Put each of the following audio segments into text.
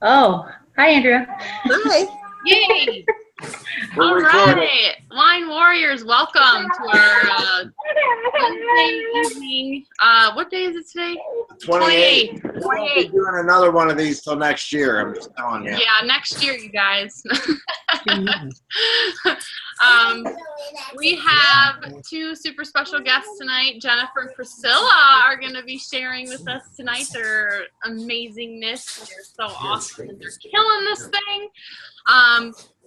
Oh, hi, Andrea. Hi. Yay! We're All recording. right, Wine Warriors, welcome to our Wednesday evening. What day is it today? 28. 28th. We won't be doing another one of these till next year. I'm just telling you. Yeah, next year, you guys. We have two super special guests tonight. Jennifer and Priscilla are going to be sharing with us tonight their amazingness. They're so awesome. And they're killing this thing.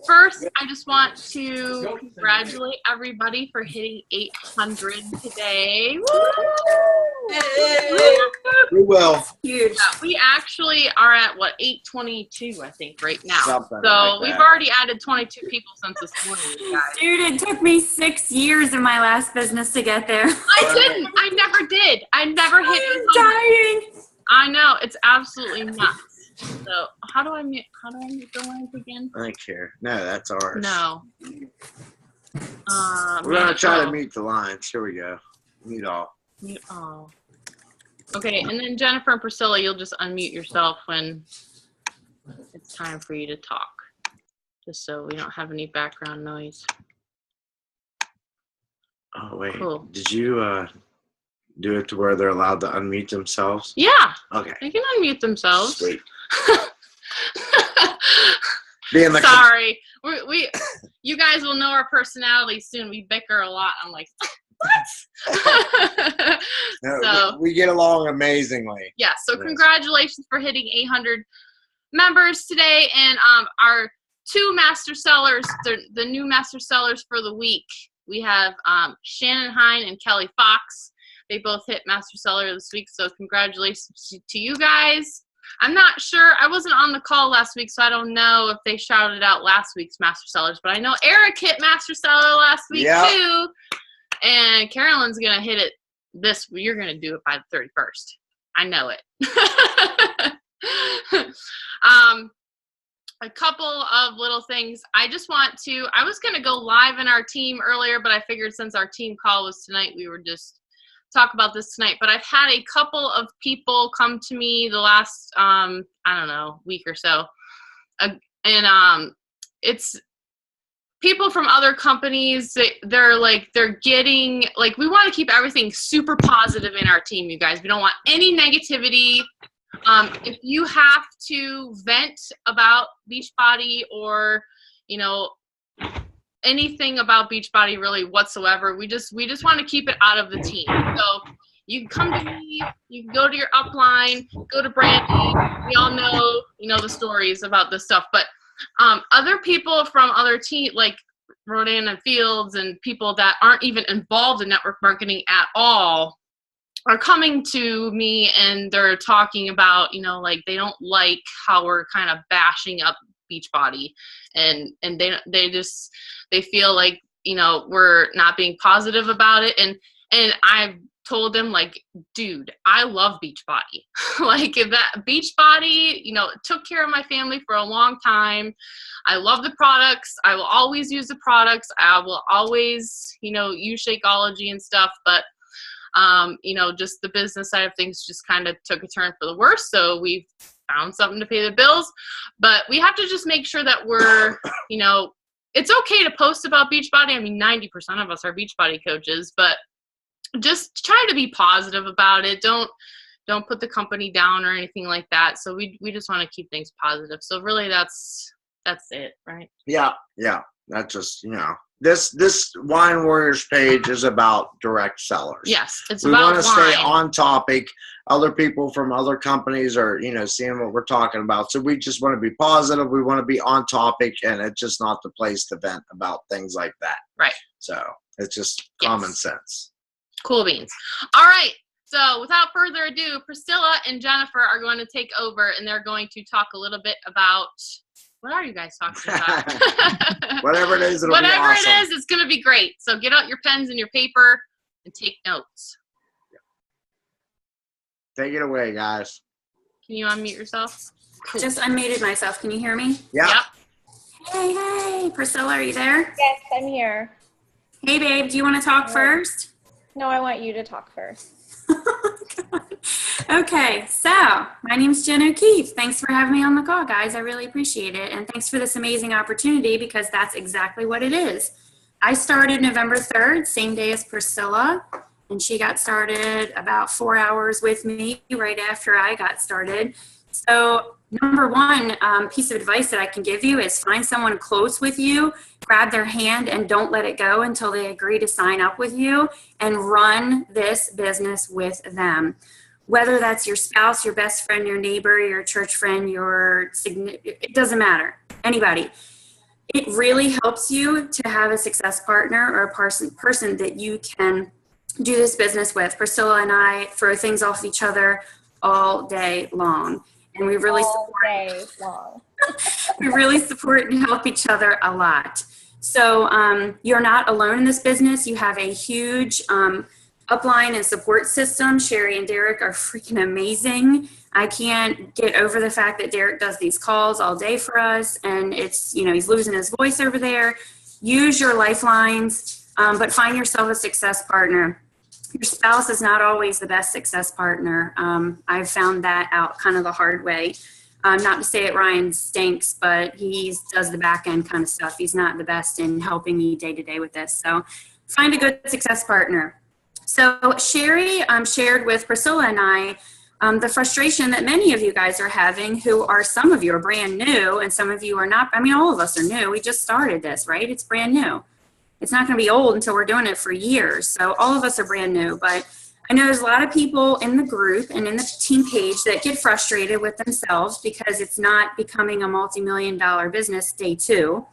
First, I just want to congratulate everybody for hitting 800 today. Woo! We will. Huge. We actually are at, 822, I think, right now. Something so like we've that. already added 22 people since this morning, you guys. Dude, it took me 6 years of my last business to get there. I didn't. I never did. I never hit 800. Dying. I know. It's absolutely nuts. So how do I mute the lines again? I don't care. No, that's ours. No. We're going to try to mute the lines. Here we go. Mute all. Oh. Okay, and then Jennifer and Priscilla, you'll just unmute yourself when it's time for you to talk, just so we don't have any background noise. Oh, wait. Cool. Did you do it to where they're allowed to unmute themselves? Yeah. Okay. They can unmute themselves. Sweet. Sorry. We you guys will know our personalities soon. We bicker a lot. I'm like, what? No, we get along amazingly. Yeah, so congratulations for hitting 800 members today. And our two master sellers, the new master sellers for the week, we have Shannon Hine and Kelly Fox. They both hit master seller this week, so congratulations to you guys. I'm not sure. I wasn't on the call last week, so I don't know if they shouted out last week's master sellers, but I know Eric hit master seller last week too. And Carolyn's going to hit it you're going to do it by the 31st. I know it. A couple of little things. I was going to go live in our team earlier, but I figured since our team call was tonight, we would just talk about this tonight. But I've had a couple of people come to me the last, week or so. It's people from other companies. They're getting, we want to keep everything super positive in our team, you guys. We don't want any negativity. If you have to vent about Beachbody or, anything about Beachbody really whatsoever, we just want to keep it out of the team. So you can come to me, you can go to your upline, go to Brandy. We all know, the stories about this stuff. But other people from other teams, like Rodan and Fields, and people that aren't even involved in network marketing at all, are coming to me and they're talking about, they don't like how we're kind of bashing up Beachbody, and they feel like, we're not being positive about it. And I've told them, dude, I love Beachbody. That Beachbody, took care of my family for a long time. I love the products. I will always use the products. I will always, use Shakeology and stuff. But, just the business side of things just kind of took a turn for the worse. So we've found something to pay the bills. But we have to just make sure that we're, it's okay to post about Beachbody. I mean, 90% of us are Beachbody coaches, but just try to be positive about it. Don't put the company down or anything like that. So we just want to keep things positive. So really that's it, right? Yeah. That's just, this Wine Warriors page is about direct sellers. Yes, it's we about want to stay on topic. Other people from other companies are, seeing what we're talking about. So we just want to be positive. We want to be on topic, and it's just not the place to vent about things like that. Right. So it's just common sense. Cool beans. All right. So without further ado, Priscilla and Jennifer are going to take over, and they're going to talk a little bit about, what are you guys talking about? Whatever it is, Whatever be awesome. it is, it's going to be great. So get out your pens and your paper and take notes. Take it away, guys. Can you unmute yourself? Cool. Just unmuted myself. Can you hear me? Yep. Hey, Priscilla, are you there? Yes, I'm here. Hey, babe, do you want to talk first? No, I want you to talk first. Okay, so my name's Jen O'Keefe. Thanks for having me on the call, guys. I really appreciate it. And thanks for this amazing opportunity, because that's exactly what it is. I started November 3rd, same day as Priscilla, and she got started about 4 hours with me right after I got started. So number one piece of advice that I can give you is find someone close with you, grab their hand, and don't let it go until they agree to sign up with you and run this business with them. Whether that's your spouse, your best friend, your neighbor, your church friend, it doesn't matter, anybody. It really helps you to have a success partner or a person that you can do this business with. Priscilla and I throw things off each other all day long. And we really support and help each other a lot. So you're not alone in this business. You have a huge upline and support system. Sherry and Derek are freaking amazing. I can't get over the fact that Derek does these calls all day for us, and it's, he's losing his voice over there. Use your lifelines, but find yourself a success partner. Your spouse is not always the best success partner. I've found that out kind of the hard way. Not to say that Ryan stinks, but he does the back end kind of stuff. He's not the best in helping me day to day with this. So find a good success partner. So Sherry shared with Priscilla and I the frustration that many of you guys are having, some of you are brand new and some of you are not. I mean, all of us are new. We just started this, right? It's brand new. It's not going to be old until we're doing it for years. So all of us are brand new, but I know there's a lot of people in the group and in the team page that get frustrated with themselves because it's not becoming a multi-million-dollar business day 2.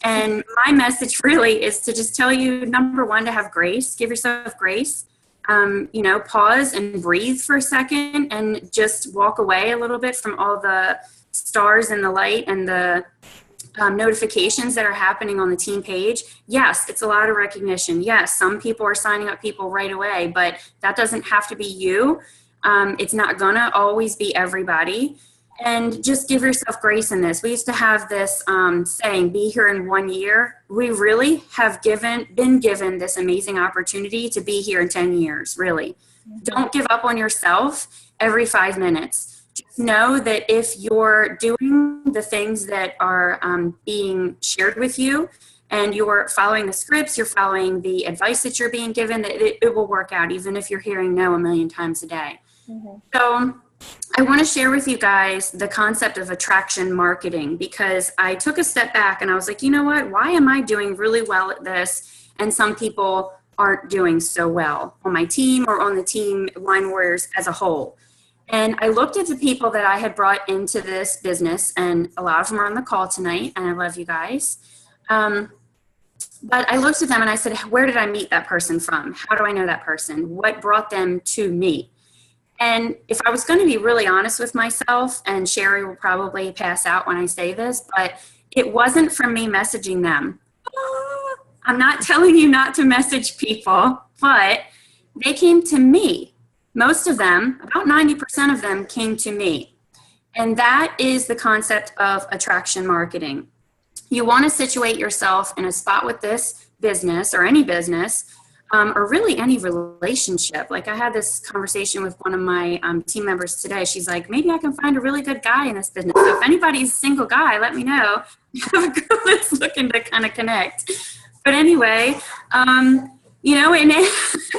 And my message really is to just tell you, number one, to have grace, give yourself grace, pause and breathe for a second and just walk away a little bit from all the stars and the light and the notifications that are happening on the team page. Yes, it's a lot of recognition. Yes, some people are signing up people right away, but that doesn't have to be you. It's not gonna always be everybody. And just give yourself grace in this. We used to have this saying, be here in 1 year. We really have been given this amazing opportunity to be here in 10 years, really. Mm-hmm. Don't give up on yourself every 5 minutes. Just know that if you're doing the things that are being shared with you and you're following the scripts, you're following the advice that you're being given, that it will work out, even if you're hearing no a million times a day. Mm-hmm. So I want to share with you guys the concept of attraction marketing, because I took a step back and I was like, you know what? Why am I doing really well at this and some people aren't doing so well on my team or on the team Wine Warriors as a whole? And I looked at the people that I had brought into this business, and a lot of them are on the call tonight, and I love you guys. But I looked at them and I said, where did I meet that person from? How do I know that person? What brought them to me? And if I was going to be really honest with myself, and Sherry will probably pass out when I say this, but it wasn't from me messaging them. I'm not telling you not to message people, but they came to me. Most of them, about 90% of them, came to me. And that is the concept of attraction marketing. You want to situate yourself in a spot with this business or any business, or really any relationship. Like I had this conversation with one of my team members today. She's like, maybe I can find a really good guy in this business. So if anybody's a single guy, let me know. I have a girl that's looking to kind of connect. But anyway,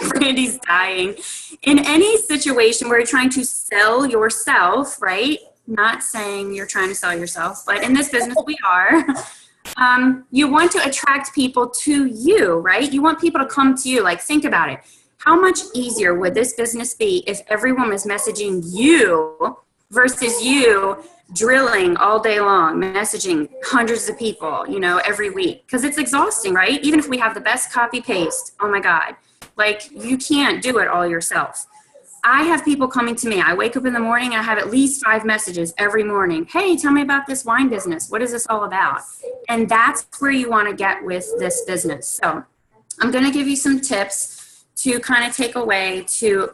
Brandy's dying. In any situation where you're trying to sell yourself, right? Not saying you're trying to sell yourself, but in this business we are. You want to attract people to you, right? You want people to come to you. Like, think about it. How much easier would this business be if everyone was messaging you versus you drilling all day long, messaging hundreds of people, every week? Because it's exhausting, right? Even if we have the best copy paste, oh my God, like you can't do it all yourself. I have people coming to me. I wake up in the morning, I have at least 5 messages every morning. Hey, tell me about this wine business. What is this all about? And that's where you want to get with this business. So I'm going to give you some tips to kind of take away to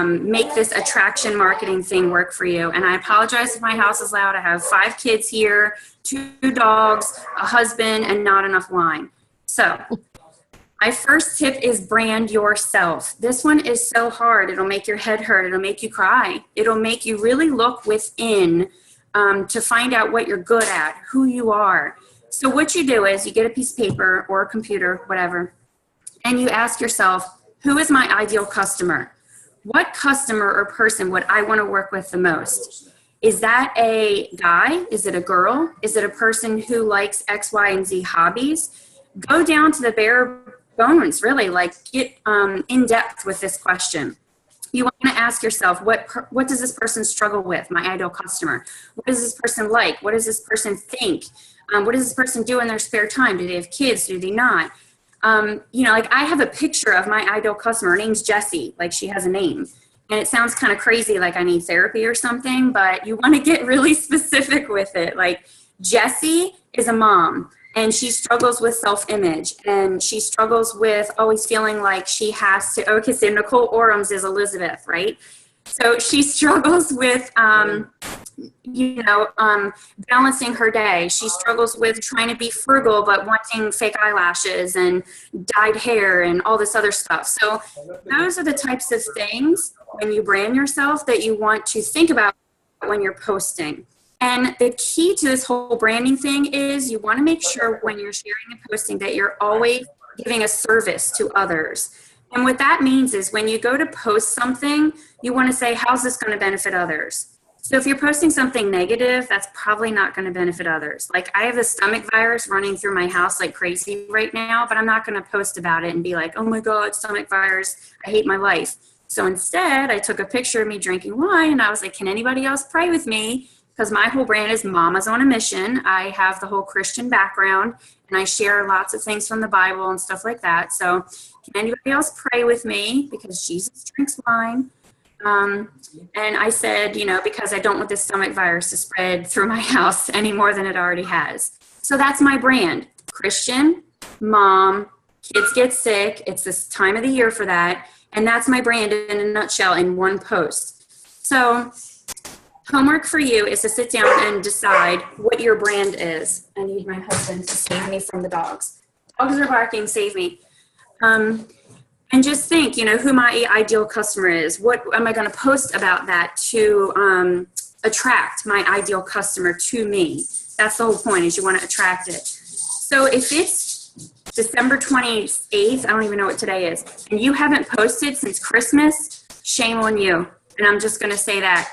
make this attraction marketing thing work for you. And I apologize if my house is loud. I have 5 kids here, 2 dogs, a husband, and not enough wine. So My first tip is brand yourself. This one is so hard. It'll make your head hurt. It'll make you cry. It'll make you really look within to find out what you're good at, who you are. So what you do is you get a piece of paper or a computer, whatever, and you ask yourself, who is my ideal customer? What customer or person would I want to work with the most? Is that a guy? Is it a girl? Is it a person who likes X, Y, and Z hobbies? Go down to the bare bones, really, like get in depth with this question. You want to ask yourself, what does this person struggle with, my ideal customer? What does this person like? What does this person think? What does this person do in their spare time? Do they have kids? Do they not? Like I have a picture of my ideal customer. Her name's Jessie, like she has a name. And it sounds kind of crazy, like I need therapy or something, but you want to get really specific with it. Like Jessie is a mom. And she struggles with self-image, and she struggles with always feeling like she has to, okay, so Nicole Orams is Elizabeth, right? So she struggles with, balancing her day. She struggles with trying to be frugal, but wanting fake eyelashes and dyed hair and all this other stuff. So those are the types of things when you brand yourself that you want to think about when you're posting. And the key to this whole branding thing is you want to make sure when you're sharing and posting that you're always giving a service to others. And what that means is when you go to post something, you want to say, how's this going to benefit others? So if you're posting something negative, that's probably not going to benefit others. Like I have the stomach virus running through my house like crazy right now, but I'm not going to post about it and be like, oh my God, stomach virus, I hate my life. So instead, I took a picture of me drinking wine and I was like, can anybody else pray with me? Because my whole brand is Mama's on a Mission. I have the whole Christian background, and I share lots of things from the Bible and stuff like that. So can anybody else pray with me? Because Jesus drinks wine. And I said, because I don't want this stomach virus to spread through my house any more than it already has. So that's my brand. Christian, mom, kids get sick. It's this time of the year for that. And that's my brand in a nutshell in one post. So homework for you is to sit down and decide what your brand is. I need my husband to save me from the dogs. Dogs are barking, save me. And just think, who my ideal customer is. What am I going to post about that to attract my ideal customer to me? That's the whole point, is you want to attract it. So if it's December 28th, I don't even know what today is, and you haven't posted since Christmas, shame on you. And I'm just going to say that.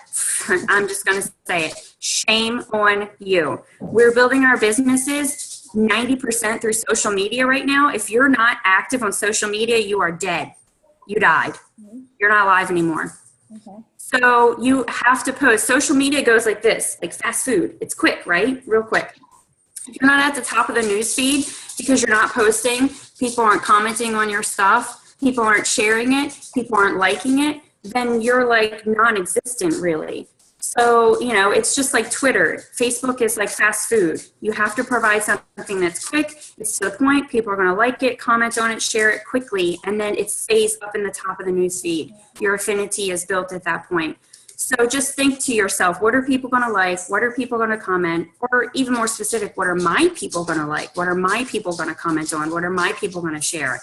I'm just going to say it. Shame on you. We're building our businesses 90% through social media right now. If you're not active on social media, you are dead. You died. You're not alive anymore. Okay. So you have to post. Social media goes like this, like fast food. It's quick, right? Real quick. If you're not at the top of the news feed because you're not posting, people aren't commenting on your stuff, people aren't sharing it, people aren't liking it, then you're like non-existent really. So, it's just like Twitter. Facebook is like fast food. You have to provide something that's quick, it's to the point, people are going to like it, comment on it, share it quickly, and then it stays up in the top of the news feed. Your affinity is built at that point. So just think to yourself, what are people going to like? What are people going to comment? Or even more specific, what are my people going to like? What are my people going to comment on? What are my people going to share?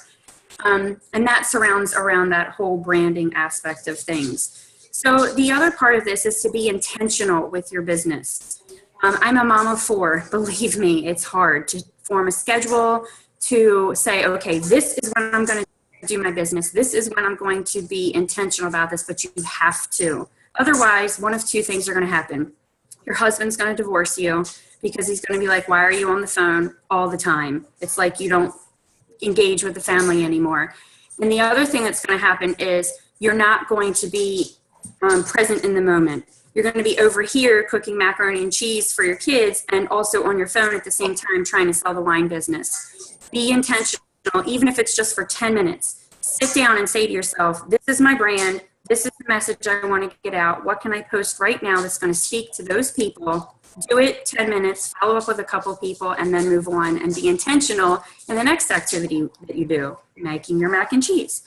And that surrounds around that whole branding aspect of things. So the other part of this is to be intentional with your business. I'm a mom of 4. Believe me, it's hard to form a schedule, to say, okay, this is when I'm going to do my business. This is when I'm going to be intentional about this, but you have to. Otherwise, one of two things are going to happen. Your husband's going to divorce you because he's going to be like, why are you on the phone all the time? It's like you don't engage with the family anymore. And the other thing that's going to happen is you're not going to be present in the moment. You're going to be over here cooking macaroni and cheese for your kids and also on your phone at the same time trying to sell the wine business. Be intentional, even if it's just for 10 minutes. Sit down and say to yourself, this is my brand. This is the message I want to get out. What can I post right now that's going to speak to those people? Do it 10 minutes, follow up with a couple people, and then move on and be intentional in the next activity that you do, making your mac and cheese.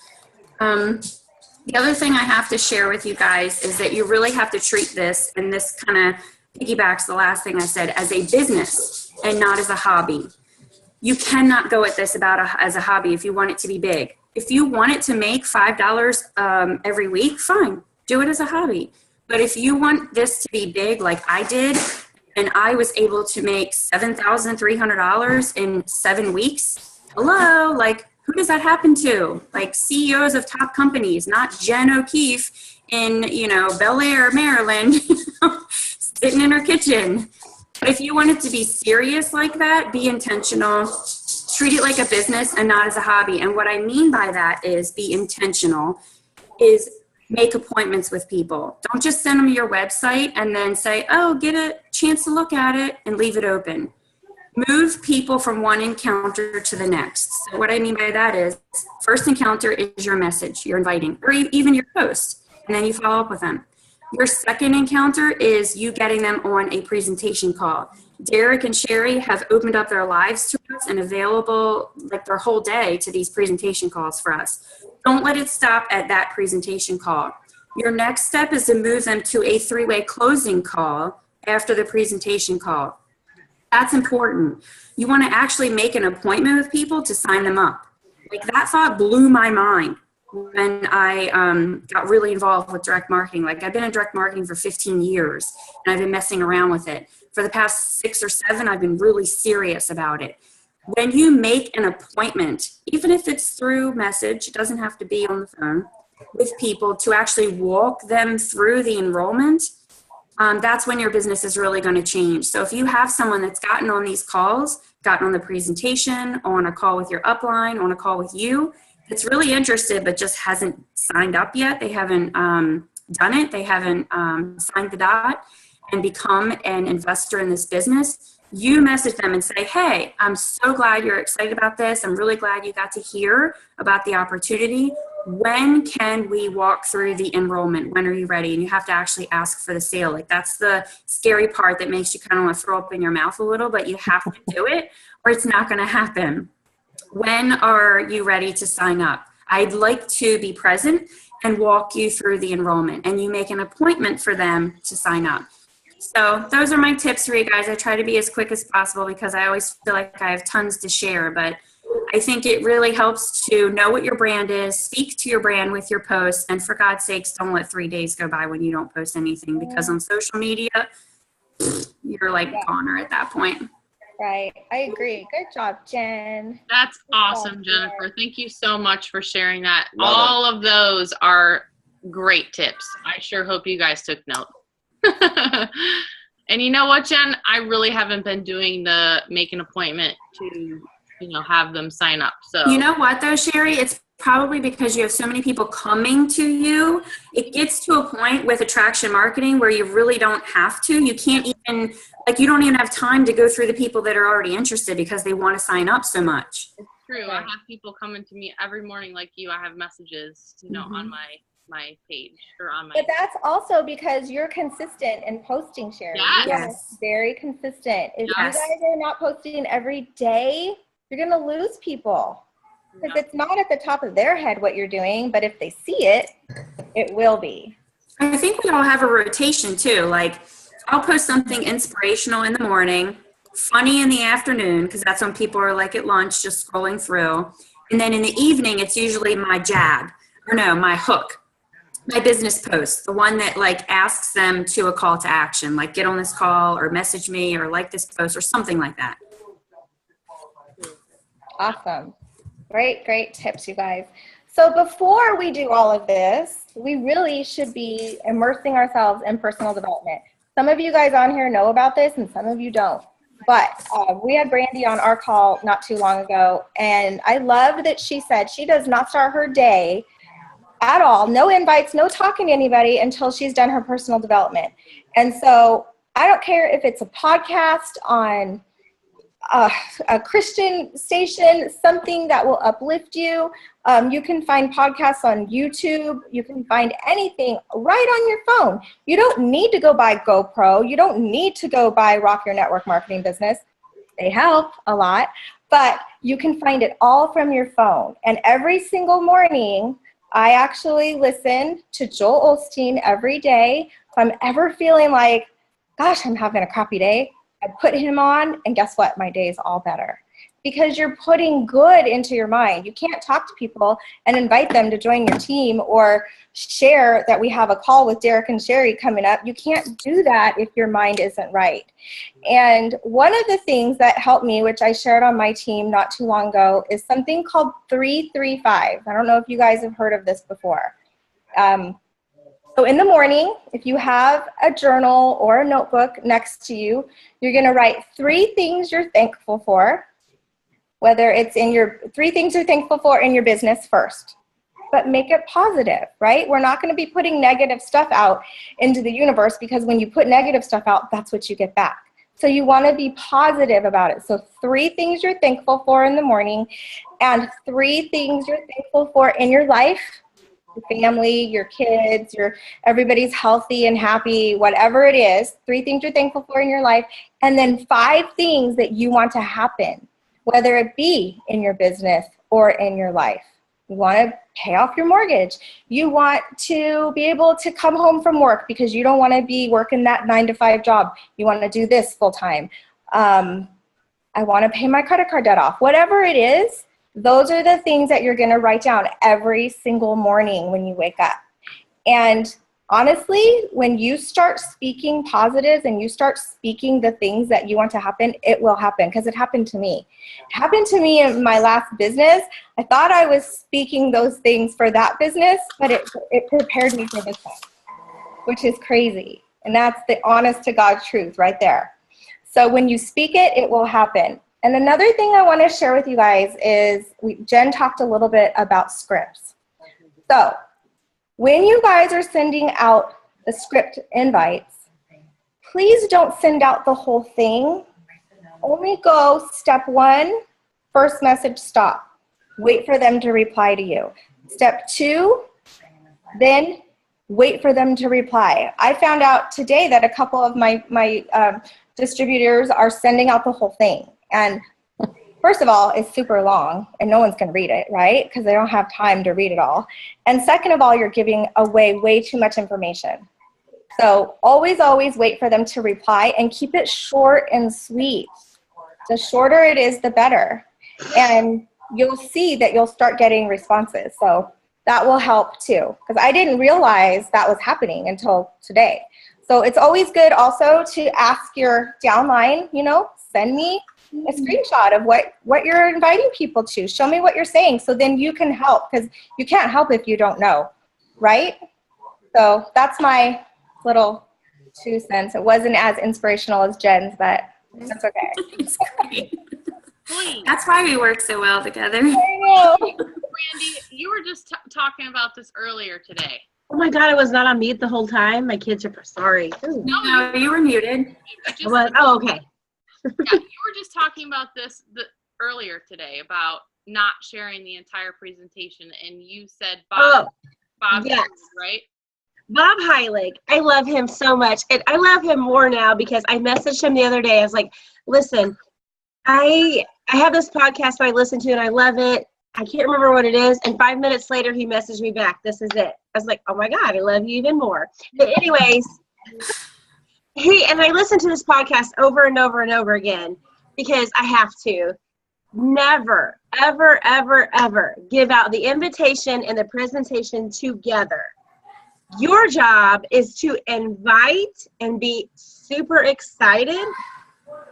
The other thing I have to share with you guys is that you really have to treat this, and this kind of piggybacks the last thing I said, as a business and not as a hobby. You cannot go at this as a hobby if you want it to be big. If you want it to make $5 every week, fine, do it as a hobby. But if you want this to be big like I did, and I was able to make $7,300 in 7 weeks, hello, like who does that happen to? Like CEOs of top companies, not Jen O'Keefe in, Bel Air, Maryland, sitting in her kitchen. But if you want it to be serious like that, be intentional, treat it like a business and not as a hobby. And what I mean by that is be intentional, is make appointments with people. Don't just send them your website and then say, oh, get a chance to look at it and leave it open. Move people from one encounter to the next. So what I mean by that is, first encounter is your message, you're inviting, or even your post, and then you follow up with them. Your second encounter is you getting them on a presentation call. Derek and Sherry have opened up their lives to us and available like their whole day to these presentation calls for us. Don't let it stop at that presentation call. Your next step is to move them to a 3-way closing call after the presentation call. That's important. You want to actually make an appointment with people to sign them up. Like that thought blew my mind when I got really involved with direct marketing. Like I've been in direct marketing for 15 years and I've been messing around with it. For the past 6 or 7, I've been really serious about it. When you make an appointment, even if it's through message, it doesn't have to be on the phone, with people to actually walk them through the enrollment, that's when your business is really going to change. So if you have someone that's gotten on these calls, gotten on the presentation, on a call with your upline, on a call with you, that's really interested but just hasn't signed up yet, they haven't done it, they haven't signed the dot and become an investor in this business, you message them and say, hey, I'm so glad you're excited about this. I'm really glad you got to hear about the opportunity. When can we walk through the enrollment? When are you ready? And you have to actually ask for the sale. Like that's the scary part that makes you kind of want to throw up in your mouth a little, but you have to do it or it's not going to happen. When are you ready to sign up? I'd like to be present and walk you through the enrollment, and you make an appointment for them to sign up. So those are my tips for you guys. I try to be as quick as possible because I always feel like I have tons to share, but I think it really helps to know what your brand is, speak to your brand with your posts, and for God's sakes, don't let 3 days go by when you don't post anything, because on social media, you're like a goner at that point. Right. I agree. Good job, Jen. That's awesome, Jennifer. Thank you so much for sharing that. All of those are great tips. I sure hope you guys took note. And you know what, Jen? I really haven't been doing the make an appointment to, have them sign up. So you know what though, Sherry? It's probably because you have so many people coming to you. It gets to a point with attraction marketing where you really don't have to. You can't even, you don't even have time to go through the people that are already interested because they want to sign up so much. It's true. I have people coming to me every morning like you. I have messages, on my page or on my. But that's also because you're consistent in posting, Sherry. Yes. Very consistent. If you Yes. guys are not posting every day, you're going to lose people. Because it's not at the top of their head what you're doing, but if they see it, it will be. I think we all have a rotation too. Like I'll post something inspirational in the morning, funny in the afternoon, because that's when people are like at lunch just scrolling through. And then in the evening, it's usually my my hook, my business post, the one that asks them to a call to action, like get on this call or message me or like this post or something like that. Awesome. Great tips, you guys. So before we do all of this, we really should be immersing ourselves in personal development. Some of you guys on here know about this and some of you don't. But we had Brandy on our call not too long ago, and I loved that she said she does not start her day at all, no invites, no talking to anybody until she's done her personal development. And so I don't care if it's a podcast on a Christian station, something that will uplift you. You can find podcasts on YouTube. You can find anything right on your phone. You don't need to go buy GoPro. You don't need to go buy Rock Your Network Marketing Business. They help a lot, but you can find it all from your phone. And every single morning, I actually listen to Joel Osteen every day. If I'm ever feeling like, gosh, I'm having a crappy day, I put him on, and guess what? My day is all better. because you're putting good into your mind. You can't talk to people and invite them to join your team or share that we have a call with Derek and Sherry coming up. You can't do that if your mind isn't right. And one of the things that helped me, which I shared on my team not too long ago, is something called 3-3-5. I don't know if you guys have heard of this before. So in the morning, if you have a journal or a notebook next to you, you're going to write 3 things you're thankful for, whether it's in your 3 things you're thankful for in your business first. But make it positive, right? We're not going to be putting negative stuff out into the universe, because when you put negative stuff out, that's what you get back. So you want to be positive about it. So 3 things you're thankful for in the morning, and 3 things you're thankful for in your life, your family, your kids, everybody's healthy and happy, whatever it is. 3 things you're thankful for in your life, and then 5 things that you want to happen, whether it be in your business or in your life. You want to pay off your mortgage. You want to be able to come home from work because you don't want to be working that 9-to-5 job. You want to do this full time. I want to pay my credit card debt off. Whatever it is, those are the things that you're going to write down every single morning when you wake up. And honestly, when you start speaking positives and you start speaking the things that you want to happen, it will happen, because it happened to me. It happened to me in my last business. I thought I was speaking those things for that business, but it prepared me for this one, which is crazy. And that's the honest to God truth right there. So when you speak it, it will happen. And another thing I want to share with you guys is Jen talked a little bit about scripts. So when you guys are sending out the script invites, please don't send out the whole thing. Only go step 1, first message, stop. Wait for them to reply to you. Step 2, then wait for them to reply. I found out today that a couple of my distributors are sending out the whole thing. And first of all, it's super long and no one's going to read it, right? Because they don't have time to read it all. And second of all, you're giving away way too much information. So always wait for them to reply and keep it short and sweet. The shorter it is, the better. And you'll see that you'll start getting responses. So that will help too. Because I didn't realize that was happening until today. So it's always good also to ask your downline, send me a screenshot of what you're inviting people to. Show me what you're saying, so then you can help, because you can't help if you don't know, right? So that's my little 2 cents. It wasn't as inspirational as Jen's, but that's okay. It's great. That's why we work so well together. I know. Randy, you were just talking about this earlier today. Oh my God, I was not on mute the whole time. My kids are sorry. No, you were muted. Okay. Yeah, you were just talking about this earlier today about not sharing the entire presentation, and you said Bob, yes. Right? Bob Heilig, I love him so much, and I love him more now because I messaged him the other day. I was like, listen, I have this podcast I listen to and I love it. I can't remember what it is. And 5 minutes later, he messaged me back. This is it. I was like, oh my God, I love you even more. But anyways, and I listen to this podcast over and over and over again because I have to. Never, ever, ever, ever give out the invitation and the presentation together. Your job is to invite and be super excited,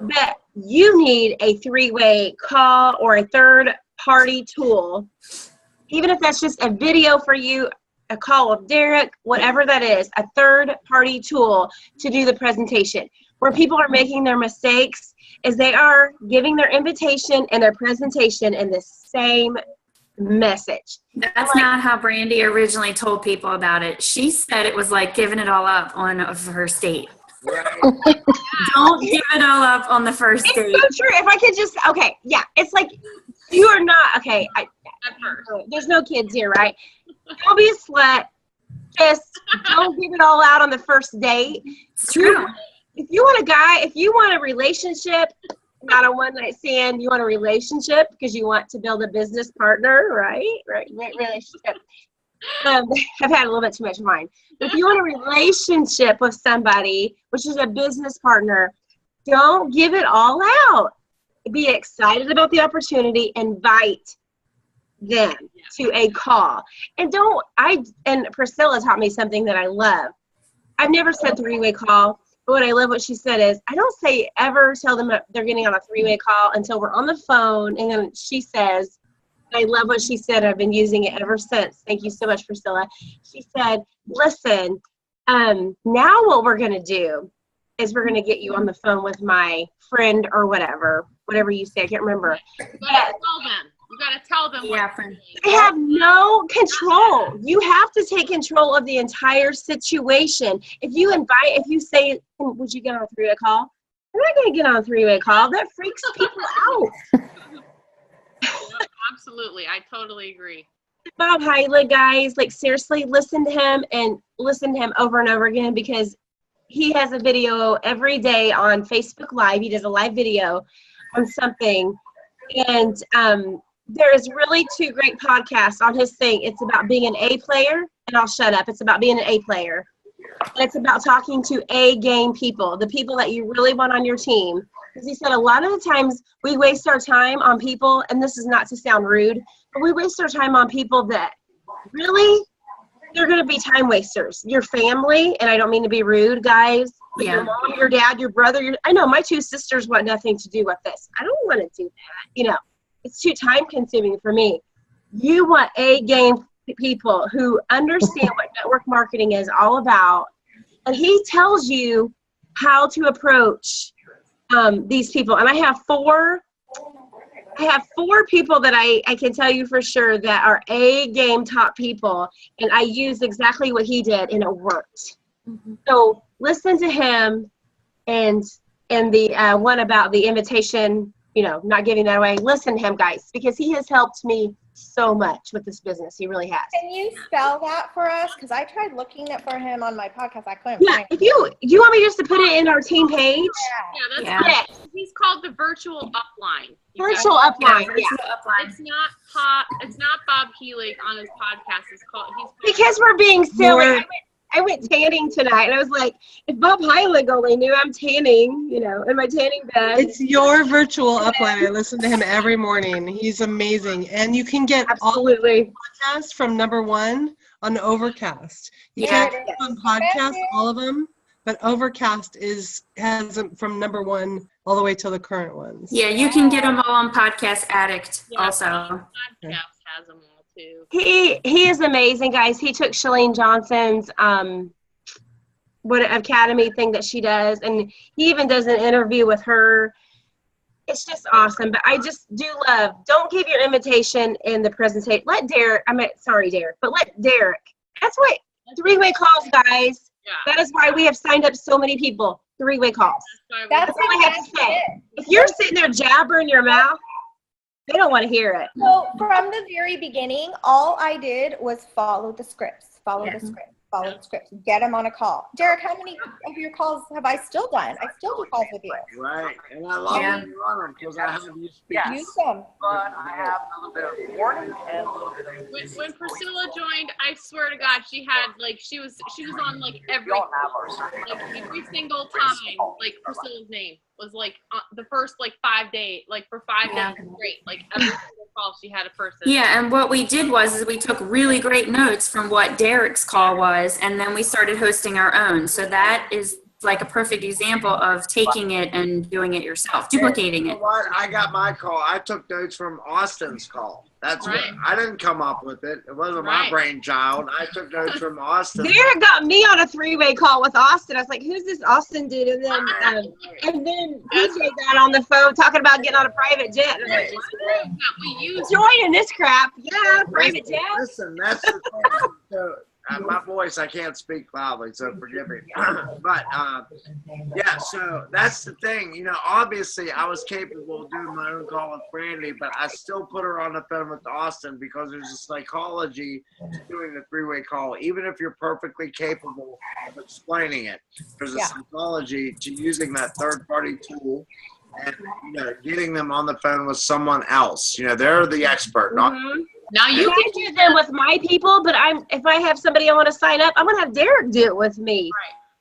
but you need a 3-way call or a third-party tool, even if that's just a video for you, a call with Derek, whatever that is, a third-party tool to do the presentation. Where people are making their mistakes is they are giving their invitation and their presentation in the same message. That's not how Brandy originally told people about it. She said it was like giving it all up on a first date. Don't give it all up on the first date. It's so true. If I could just, it's like you are not, there's no kids here, right? Don't be a slut. Just don't give it all out on the first date. It's true. If you want a relationship, not a one-night stand, you want a relationship because you want to build a business partner, right? Right, relationship. I've had a little bit too much wine. If you want a relationship with somebody, which is a business partner, don't give it all out. be excited about the opportunity, invite them to a call. And Priscilla taught me something that I love. I've never said three-way call, but what I love what she said is, I don't say ever tell them they're getting on a three-way call until we're on the phone. And then she says, I love what she said. I've been using it ever since. Thank you so much, Priscilla. She said, listen, now what we're going to do is we're going to get you on the phone with my friend or whatever you say. I can't remember. You gotta tell them. Yeah, friend. They have no control. You have to take control of the entire situation. If you say, would you get on a three-way call? I'm not going to get on a three-way call. That freaks people out. Absolutely. I totally agree. Bob Heilig, guys, like seriously, listen to him over and over again, because he has a video every day on Facebook Live. He does a live video on something. And there is really 2 great podcasts on his thing. It's about being an A player, and I'll shut up. It's about being an A player. And it's about talking to A game people, the people that you really want on your team. Because he said a lot of the times we waste our time on people, and this is not to sound rude, but we waste our time on people that really, they're going to be time wasters. Your family, and I don't mean to be rude, guys, but your mom, your dad, your brother, I know my 2 sisters want nothing to do with this. I don't want to do that. It's too time consuming for me. You want A game people who understand what network marketing is all about. And he tells you how to approach these people. And I have 4 people that I can tell you for sure that are A game top people. And I used exactly what he did, and it worked. Mm-hmm. So listen to him, and the one about the invitation, not giving that away. Listen to him, guys, because he has helped me so much with this business. He really has. Can you spell that for us? Because I tried looking for him on my podcast. I couldn't find it. Do you want me just to put it in our team page? Yeah, that's it. He's called the Virtual Upline. Virtual Upline. It's not Bob Heilig on his podcast. Because we're being silly. I went tanning tonight, and I was like, if Bob Heilig only knew I'm tanning, in my tanning bed. It's your Virtual Upline. I listen to him every morning. He's amazing. And you can get all the podcasts from number 1 on Overcast. You can't get on podcast, all of them, but Overcast has them from number 1 all the way till the current ones. Yeah, you can get them all on Podcast Addict also. Podcast has them all. He is amazing, guys. He took Shalene Johnson's academy thing that she does, and he even does an interview with her. It's just awesome. But I just do love, don't give your invitation in the presentation. Let Derek. That's what 3-way calls, guys. Yeah. That is why we have signed up so many people. 3-way calls. That's all I have to say. If you're sitting there jabbering your mouth, they don't want to hear it. So from the very beginning, all I did was follow the scripts, follow the scripts, get them on a call. Derek, how many of your calls have I still done? I still do calls with you. Right, and I love when you run them because I have you speak. Use them. But I have a little bit of warning and a little bit of. When Priscilla joined, I swear to God, she had she was on every single time Priscilla's name was the first 5 days, for 5 days straight, every single call she had a person. Yeah, and what we did was we took really great notes from what Derek's call was, and then we started hosting our own. So that is a perfect example of taking it and doing it yourself, duplicating it. You know what? I got my call. I took notes from Austin's call. That's right. I didn't come up with it. It wasn't my brainchild. I took notes from Austin. Derek got me on a 3-way call with Austin. I was like, "Who's this Austin dude?" And then PJ got on the phone talking about getting on a private jet. And I was like, joining this crap? Yeah, private jet. Listen, that's the thing. So, my voice, I can't speak loudly, so forgive me. But, so that's the thing. Obviously, I was capable of doing my own call with Brandy, but I still put her on the phone with Austin because there's a psychology to doing the 3-way call. Even if you're perfectly capable of explaining it, there's a psychology to using that third-party tool and, getting them on the phone with someone else. They're the expert, not Now you can do them with my people, but if I have somebody I want to sign up, I'm gonna have Derek do it with me.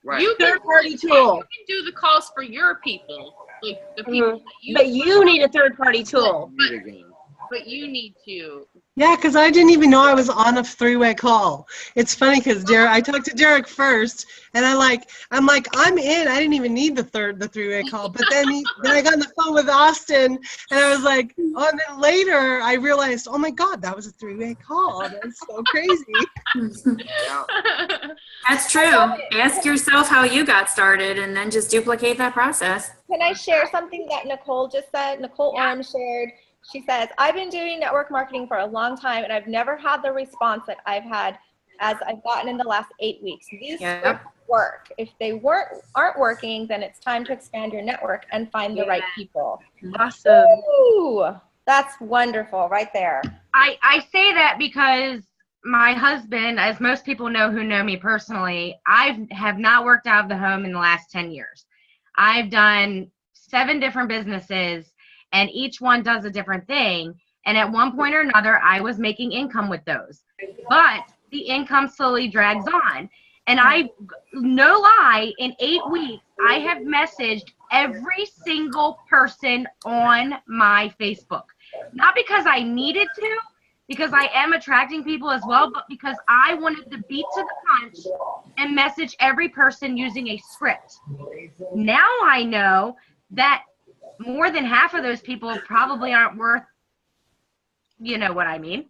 Right. You third-party tool. You can do the calls for your people, Like the people that But you need a third-party tool. But you need to. Yeah, because I didn't even know I was on a three-way call. It's funny because I talked to Derek first, and I'm like, I'm in. I didn't even need the three-way call. But then I got on the phone with Austin, and I was like, oh, and then later I realized, oh my God, that was a three-way call. That's so crazy. That's true. Ask yourself how you got started, and then just duplicate that process. Can I share something that Nicole just said? Nicole Orm shared. She says, I've been doing network marketing for a long time, and I've never had the response that I've had as I've gotten in the last 8 weeks. These scripts work. If they aren't working, then it's time to expand your network and find the right people. Awesome. Ooh, that's wonderful right there. I say that because my husband, as most people know who know me personally, I have not worked out of the home in the last 10 years. I've done 7 different businesses, and each one does a different thing. And at one point or another, I was making income with those. But the income slowly drags on. And no lie, in 8 weeks, I have messaged every single person on my Facebook. Not because I needed to, because I am attracting people as well, but because I wanted to beat to the punch and message every person using a script. Now I know that more than half of those people probably aren't worth, you know what I mean.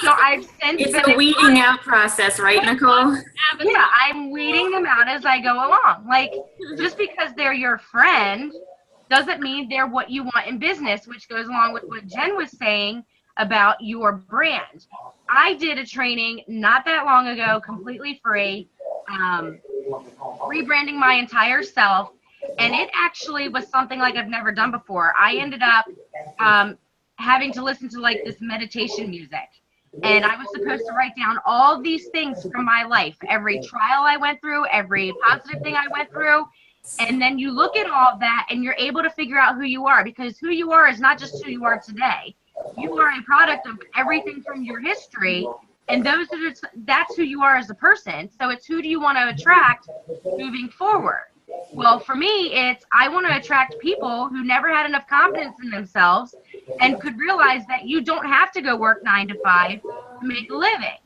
So I've since It's a weeding out process, right, Nicole? Yeah, I'm weeding them out as I go along. Like, just because they're your friend doesn't mean they're what you want in business, which goes along with what Jen was saying about your brand. I did a training not that long ago, completely free, rebranding my entire self. And it actually was something like I've never done before. I ended up having to listen to like this meditation music. And I was supposed to write down all these things from my life, every trial I went through, every positive thing I went through. And then you look at all of that and you're able to figure out who you are, because who you are is not just who you are today. You are a product of everything from your history. And that's who you are as a person. So it's who do you want to attract moving forward? Well, for me, I want to attract people who never had enough confidence in themselves and could realize that you don't have to go work 9 to 5 to make a living.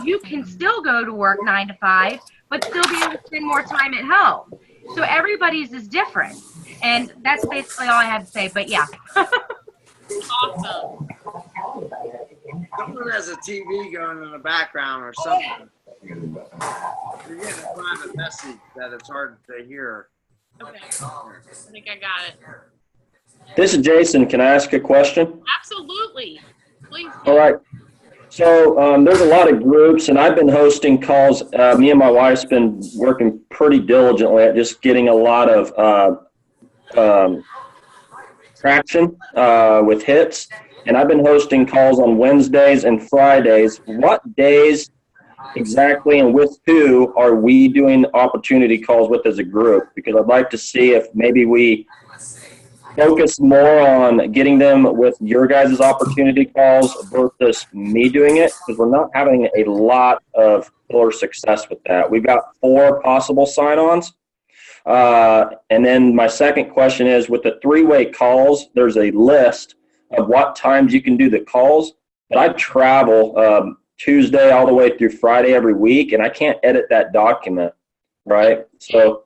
You can still go to work 9 to 5, but still be able to spend more time at home. So everybody's is different. And that's basically all I have to say. But yeah. Awesome. Someone has a TV going in the background or something. You're getting a private message that it's hard to hear. Okay. I think I got it. This is Jason. Can I ask a question? Absolutely. Please. All right. So there's a lot of groups, and I've been hosting calls. Me and my wife's been working pretty diligently at just getting a lot of traction with hits. And I've been hosting calls on Wednesdays and Fridays. What days exactly and with who are we doing opportunity calls with as a group? Because I'd like to see if maybe we focus more on getting them with your guys' opportunity calls versus me doing it, because we're not having a lot of killer success with that. We've got 4 possible sign-ons. And then my second question is, with the 3-way calls, there's a list of what times you can do the calls, but I travel Tuesday all the way through Friday every week, and I can't edit that document, right? So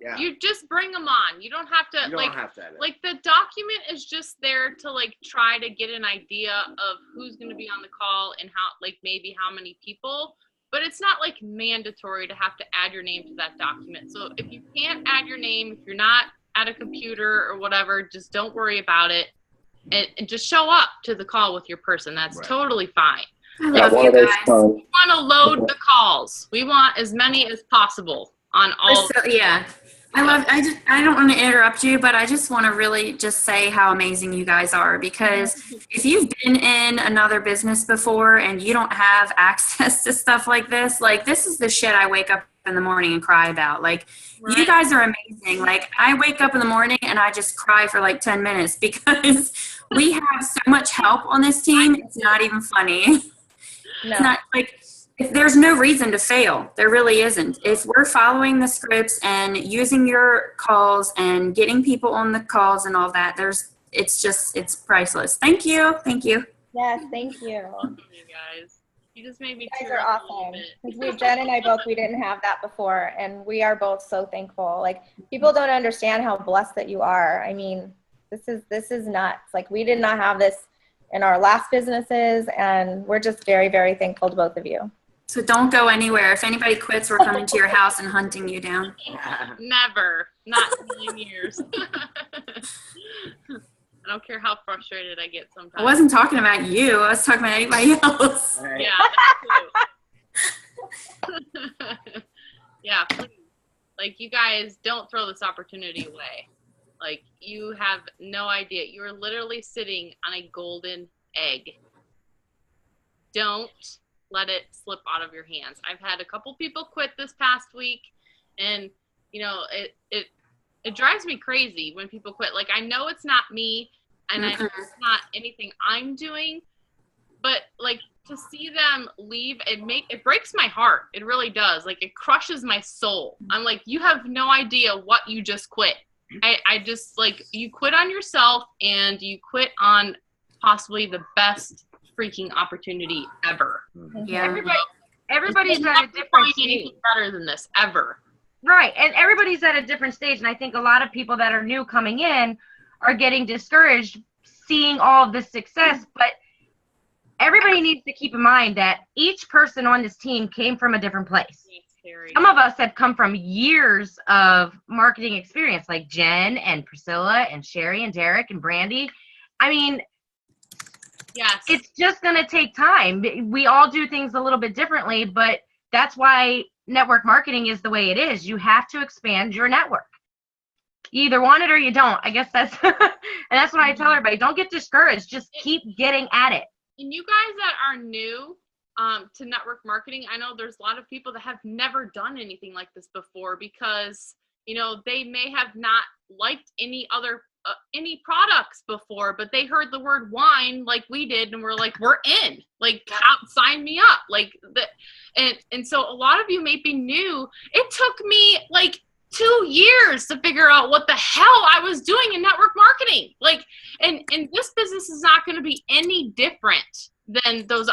Yeah. You just bring them on. You don't have to, You don't have to edit. like the document is just there to like try to get an idea of who's going to be on the call and how, like maybe how many people, but it's not like mandatory to have to add your name to that document. So if you can't add your name, if you're not at a computer or whatever, just don't worry about it and just show up to the call with your person. That's Right. totally fine. I love you those guys. times. We want to load the calls. We want as many as possible on all. Yeah. I don't want to interrupt you, but I just want to really just say how amazing you guys are, because if you've been in another business before and you don't have access to stuff like this is the shit I wake up in the morning and cry about. Like, Right. You guys are amazing. Like, I wake up in the morning and I just cry for like 10 minutes because we have so much help on this team. It's not even funny. No. It's not like, There's no reason to fail. There really isn't. If we're following the scripts and using your calls and getting people on the calls and all that, it's priceless. Thank you. Thank you. Yes, thank you. You guys. You just made me You guys tear are up a little awesome. bit. Because Jen and I both, we didn't have that before, and we are both so thankful. Like, people don't understand how blessed that you are. I mean, this is nuts. Like, we did not have this in our last businesses, and we're just very, very thankful to both of you. So don't go anywhere. If anybody quits, we're coming to your house and hunting you down. Never. Not in a million years. I don't care how frustrated I get sometimes. I wasn't talking about you. I was talking about anybody else. Yeah, that's true. Yeah, please. Like, you guys, don't throw this opportunity away. Like, you have no idea. You're literally sitting on a golden egg. Don't let it slip out of your hands. I've had a couple people quit this past week, and, you know, it drives me crazy when people quit. Like, I know it's not me, and I know it's not anything I'm doing, but, like, to see them leave, it breaks my heart. It really does. Like, it crushes my soul. I'm like, you have no idea what you just quit. I just, like, you quit on yourself, and you quit on possibly the best freaking opportunity ever. Yeah. Everybody's at a different stage. Anything better than this ever. Right, and everybody's at a different stage, and I think a lot of people that are new coming in are getting discouraged seeing all of this success, but everybody needs to keep in mind that each person on this team came from a different place. Some of us have come from years of marketing experience, like Jen and Priscilla and Sherry and Derek and Brandy. I mean, yes, it's just going to take time. We all do things a little bit differently, but that's why network marketing is the way it is. You have to expand your network. You either want it or you don't. I guess that's, and that's what I tell everybody. Don't get discouraged. Just keep getting at it. And you guys that are new to network marketing, I know there's a lot of people that have never done anything like this before because, you know, they may have not liked any other any products before, but they heard the word wine like we did, and we're like, we're in. Like, sign me up. Like and so a lot of you may be new. It took me like 2 years to figure out what the hell I was doing in network marketing. Like, and this business is not going to be any different than those,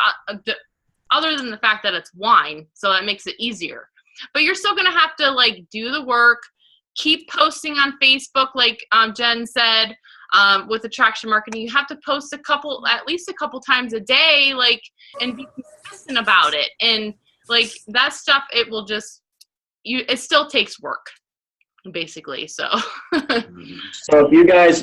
other than the fact that it's wine. So that makes it easier, but you're still going to have to like do the work, keep posting on Facebook. Like Jen said, with attraction marketing, you have to post at least a couple times a day, like, and be consistent about it. And like that stuff, it will just, it still takes work. Basically, so. So if you guys,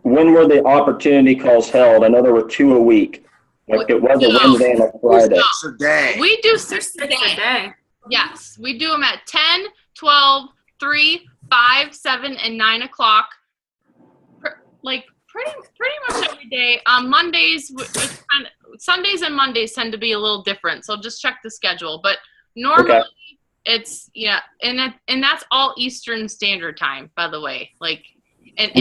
when were the opportunity calls held? I know there were 2 a week. Like it was a Wednesday and a Friday. 6 a day. We do 6 a day. Yes, we do them at 10, 12, 3, 5, 7, and 9 o'clock. Like pretty much every day. Mondays, Sundays and Mondays tend to be a little different. So just check the schedule. But normally. Okay. It's and that's all Eastern Standard Time, by the way. Like, and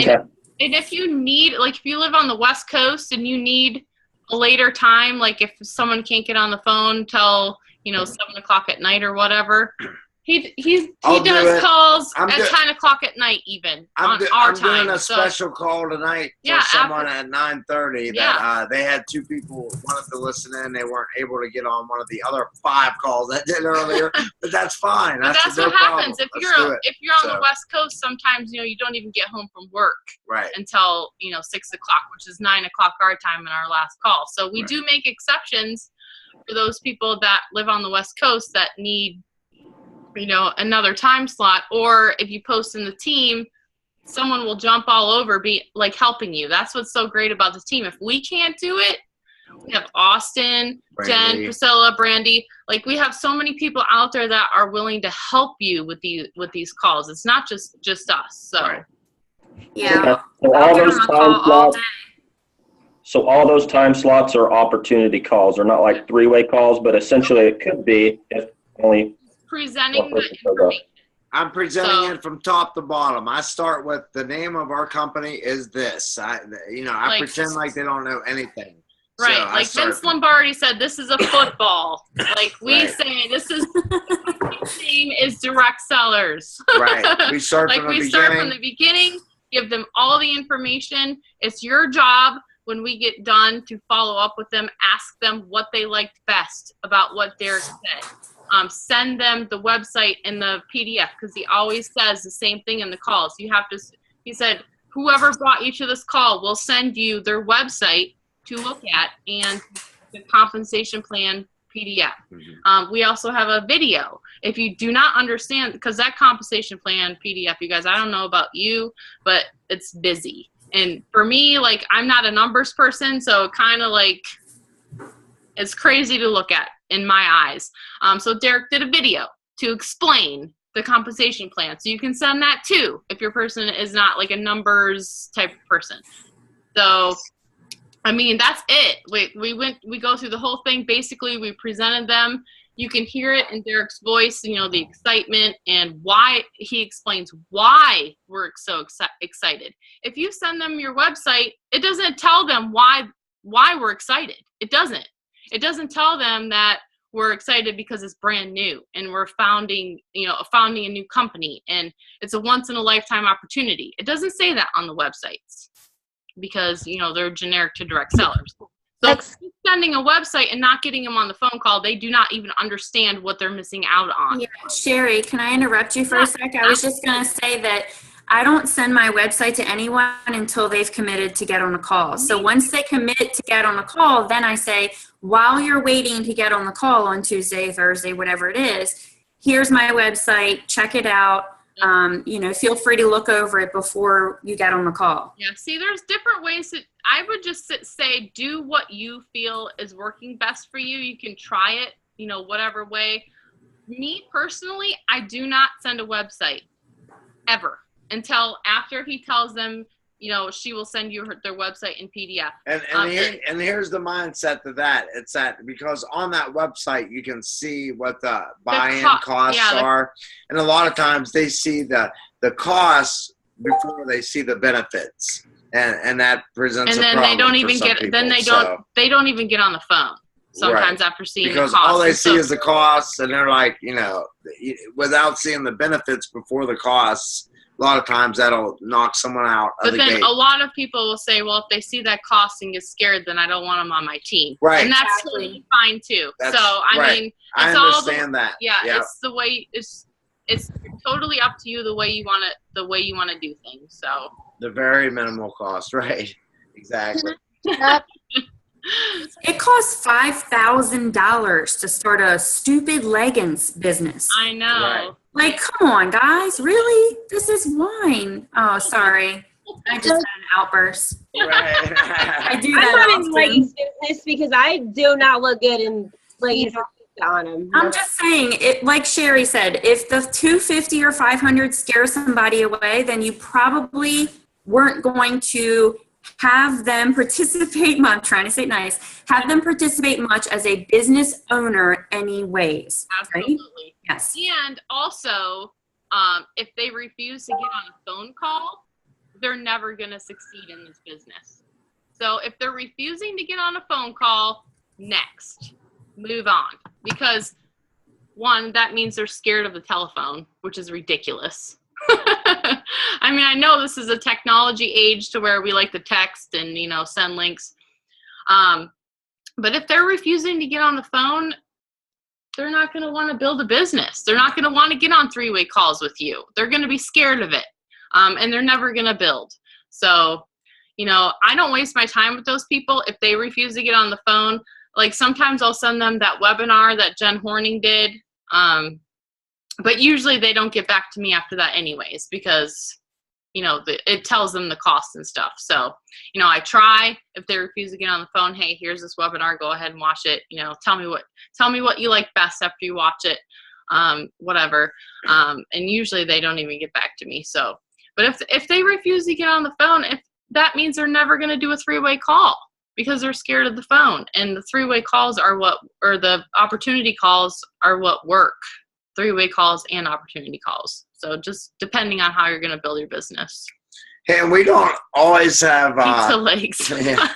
if you need, like, if you live on the West Coast and you need a later time, like if someone can't get on the phone till 7 o'clock at night or whatever, he does calls at 10 o'clock at night even on our time. I'm doing a special call tonight for someone at 9:30 that they had 2 people wanted to listen in. They weren't able to get on one of the other 5 calls I did earlier, but that's fine. That's what happens if you're on the West Coast. Sometimes you don't even get home from work until 6 o'clock, which is 9 o'clock our time in our last call. So we do make exceptions for those people that live on the West Coast that need another time slot, or if you post in the team, someone will jump all over, be like helping you. That's what's so great about the team. If we can't do it, we have Austin, Brandy. Jen, Priscilla, Brandy. Like, we have so many people out there that are willing to help you with these calls. It's not just us. So yeah. So all those time slots are opportunity calls. They're not like 3-way calls, but essentially it could be if only presenting the information. I'm presenting it from top to bottom. I start with the name of our company is this. I pretend like they don't know anything. Right, So like Vince Lombardi said, this is a football. Like we Right. say, this is name is direct sellers. Right. We start like from the we start beginning. from the beginning, give them all the information. It's your job when we get done to follow up with them, ask them what they liked best about what Derek said. Send them the website and the PDF because he always says the same thing in the calls. You have to. He said, whoever brought you to this call will send you their website to look at and the compensation plan PDF. We also have a video. If you do not understand, because that compensation plan PDF, you guys, I don't know about you, but it's busy. And for me, like, I'm not a numbers person, so kind of like it's crazy to look at in my eyes. So Derek did a video to explain the compensation plan. So you can send that too if your person is not like a numbers type of person. So I mean, that's it. We go through the whole thing. Basically, we presented them. You can hear it in Derek's voice, you know, the excitement and why he explains why we're so excited. If you send them your website, it doesn't tell them why we're excited. It doesn't. It doesn't tell them that we're excited because it's brand new and we're founding a new company and it's a once in a lifetime opportunity. It doesn't say that on the websites, because they're generic to direct sellers. So sending a website and not getting them on the phone call, they do not even understand what they're missing out on. Yeah, Sherry, can I interrupt you for a sec? I was just going to say that I don't send my website to anyone until they've committed to get on a call. So once they commit to get on a call, then I say, while you're waiting to get on the call on Tuesday, Thursday, whatever it is, here's my website, check it out. Feel free to look over it before you get on the call. Yeah, see, there's different ways that I would just say, do what you feel is working best for you. You can try it, whatever way. Me personally, I do not send a website ever until after he tells them, she will send you their website in PDF. And here's the mindset to that. It's that because on that website, you can see what the buy-in costs are. And a lot of times they see the costs before they see the benefits. And that presents a problem. And then they don't even they don't even get on the phone sometimes after seeing the costs. Because all they see is the costs, and they're like, without seeing the benefits before the costs, a lot of times that'll knock someone out of the gate. But then a lot of people will say, well, if they see that cost and get scared, then I don't want them on my team. Right. And that's totally fine too. I mean, I understand that. Yeah, it's the way it's totally up to you the way you want to do things. So the very minimal cost, right? Exactly. It costs $5,000 to start a stupid leggings business. I know. Right. Like, come on, guys. Really? This is wine. Oh, sorry. I just had an outburst. Right. I do that I'm not often. in leggings business because I do not look good in leggings on them. I'm just saying, like Sherry said, if the $250 or $500 scares somebody away, then you probably weren't going to have them participate. I'm trying to say it nice. Have them participate much as a business owner anyways. Absolutely. Right? Yes. And also, if they refuse to get on a phone call, they're never going to succeed in this business. So if they're refusing to get on a phone call, next, move on. Because one, that means they're scared of the telephone, which is ridiculous. I mean, I know this is a technology age to where we like to text and, send links. But if they're refusing to get on the phone, they're not going to want to build a business. They're not going to want to get on three-way calls with you. They're going to be scared of it. And they're never going to build. So, I don't waste my time with those people. If they refuse to get on the phone, like sometimes I'll send them that webinar that Jen Horning did. But usually they don't get back to me after that anyways, because, it tells them the cost and stuff. So, I try. If they refuse to get on the phone, hey, here's this webinar, go ahead and watch it. Tell me what you like best after you watch it, whatever. And usually they don't even get back to me. So, but if they refuse to get on the phone, if that means they're never going to do a three-way call because they're scared of the phone. And the three-way calls or the opportunity calls are what work. Three-way calls and opportunity calls. So just depending on how you're going to build your business. And we don't always have pizza legs. Yeah.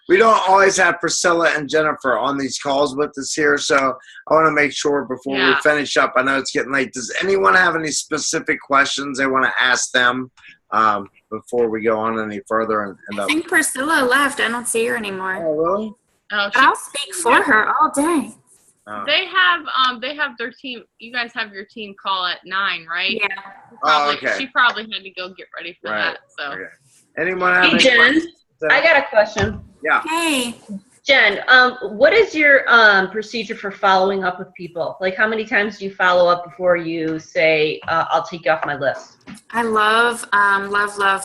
We don't always have Priscilla and Jennifer on these calls with us here, so I want to make sure before we finish up, I know it's getting late. Does anyone have any specific questions they want to ask them before we go on any further? I think Priscilla left. I don't see her anymore. Oh, really? Oh, I'll speak for her all day. Oh. They have their team. You guys have your team call at 9, right? Yeah. Okay. She probably had to go get ready for that. So. Okay. Anyone have Hey, any Jen, questions? I got a question. Yeah. Hey. Jen, what is your procedure for following up with people? Like, how many times do you follow up before you say, I'll take you off my list? I love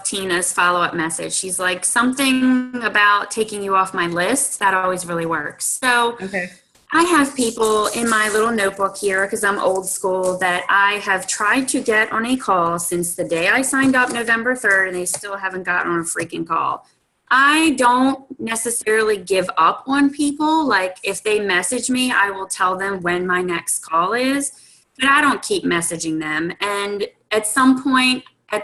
Tina's follow-up message. She's like, something about taking you off my list. That always really works. So Okay. I have people in my little notebook here, because I'm old school, that I have tried to get on a call since the day I signed up November 3rd, and they still haven't gotten on a freaking call. I don't necessarily give up on people. Like, if they message me, I will tell them when my next call is, but I don't keep messaging them. And at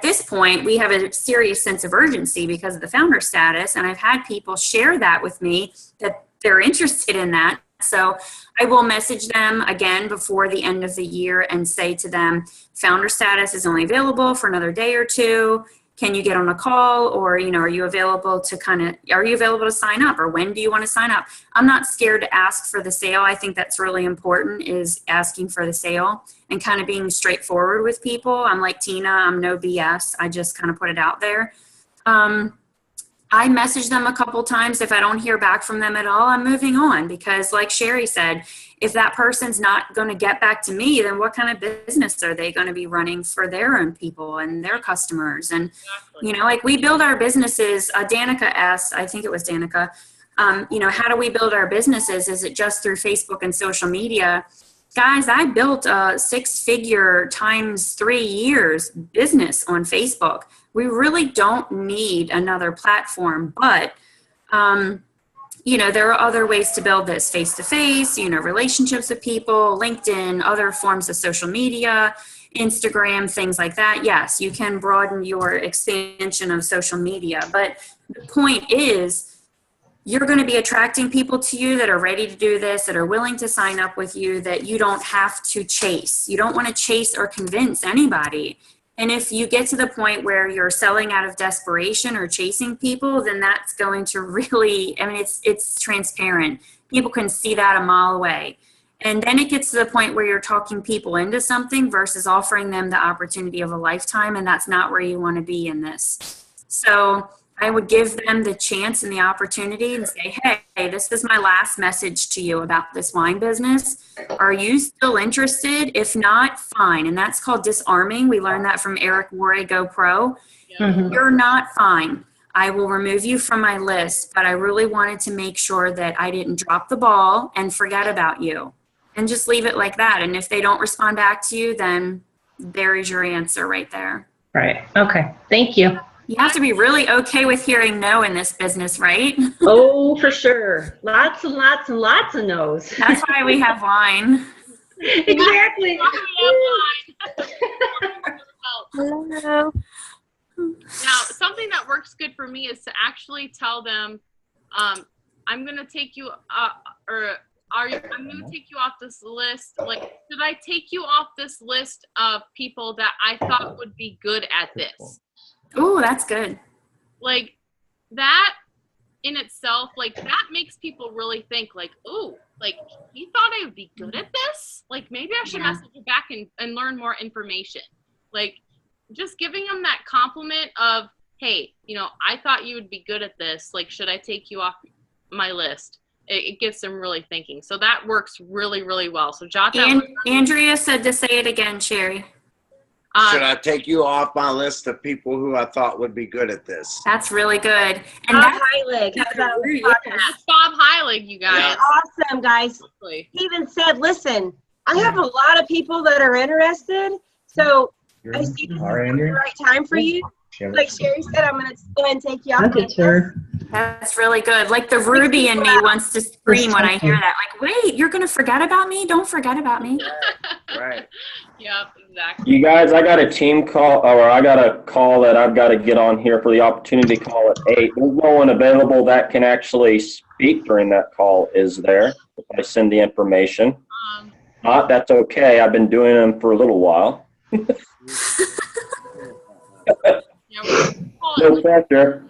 this point, we have a serious sense of urgency because of the founder status, and I've had people share that with me that they're interested in that. So I will message them again before the end of the year and say to them, founder status is only available for another day or two. Can you get on a call? Or, are you available to sign up? Or when do you want to sign up? I'm not scared to ask for the sale. I think that's really important, is asking for the sale and kind of being straightforward with people. I'm like Tina, I'm no BS. I just kind of put it out there. I message them a couple times. If I don't hear back from them at all, I'm moving on, because like Sherry said, if that person's not going to get back to me, then what kind of business are they going to be running for their own people and their customers? And, like, we build our businesses. Danica asked, I think it was Danica, how do we build our businesses? Is it just through Facebook and social media? Guys, I built a 6-figure times 3 years business on Facebook. We really don't need another platform, but, there are other ways to build this: face-to-face, relationships with people, LinkedIn, other forms of social media, Instagram, things like that. Yes, you can broaden your expansion of social media, but the point is, you're going to be attracting people to you that are ready to do this, that are willing to sign up with you, that you don't have to chase. You don't want to chase or convince anybody. And if you get to the point where you're selling out of desperation or chasing people, then that's going to really, it's transparent. People can see that a mile away. And then it gets to the point where you're talking people into something versus offering them the opportunity of a lifetime. And that's not where you want to be in this. So I would give them the chance and the opportunity and say, hey, this is my last message to you about this wine business. Are you still interested? If not, fine. And that's called disarming. We learned that from Eric Worre, GoPro. Mm-hmm. You're not fine. I will remove you from my list, but I really wanted to make sure that I didn't drop the ball and forget about you. And just leave it like that. And if they don't respond back to you, then there is your answer right there. Right. Okay. Thank you. You have to be really okay with hearing no in this business, right? Oh, for sure. Lots and lots and lots of no's. That's why we have wine. Exactly. Hello. Now, something that works good for me is to actually tell them, I'm going to take you, I'm going to take you off this list. Like, should I take you off this list of people that I thought would be good at this? Oh, that's good. Like, that in itself, like, that makes people really think, like, ooh, like, he thought I would be good at this? Like, maybe I should message you back and learn more information. Like, just giving them that compliment of, hey, I thought you would be good at this. Like, should I take you off my list? It gets them really thinking. So that works really, really well. So jot that. Andrea said to say it again, Sherry. Should I take you off my list of people who I thought would be good at this? That's really good. And Bob Heilig. That's Bob Heilig, you guys. Yeah. Awesome, guys. He even said, listen, I have a lot of people that are interested, so I see this is the right time for you. Like Sherry said, I'm going to go ahead and take you off. Okay, sure. That's really good. Like the Ruby in me wants to scream when I hear that. Like, wait, you're going to forget about me? Don't forget about me. Right. Yep, exactly. You guys, I got a team call, or I got a call that I've got to get on here for the opportunity call at 8. There's no one available that can actually speak during that call, is there? If I send the information. Not, that's okay. I've been doing them for a little while. No pressure.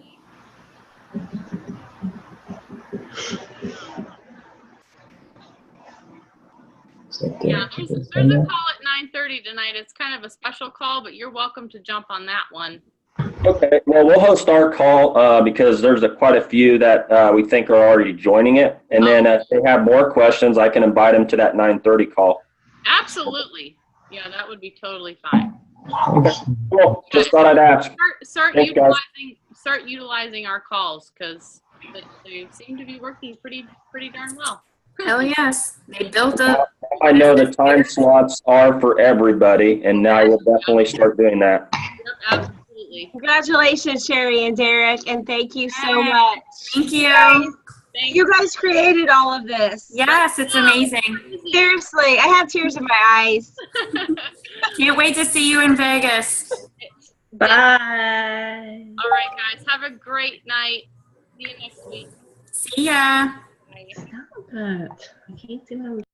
Yeah, there's a call at 9:30 tonight. It's kind of a special call, but you're welcome to jump on that one. Okay, well, we'll host our call because there's quite a few that we think are already joining it. And then if they have more questions, I can invite them to that 9:30 call. Absolutely. Yeah, that would be totally fine. Okay, cool. Just thought I'd ask. Start Thanks, utilizing our calls because they seem to be working pretty darn well. Hell yes. They built up. I know the time slots are for everybody, and I will definitely start doing that. Absolutely. Congratulations, Sherry and Derek, and thank you so much. Thank you. You guys created all of this. Yes, it's amazing. Seriously, I have tears in my eyes. Can't wait to see you in Vegas. Bye. All right, guys. Have a great night. See you next week. See ya. Bye. Stop it. I can't see what I'm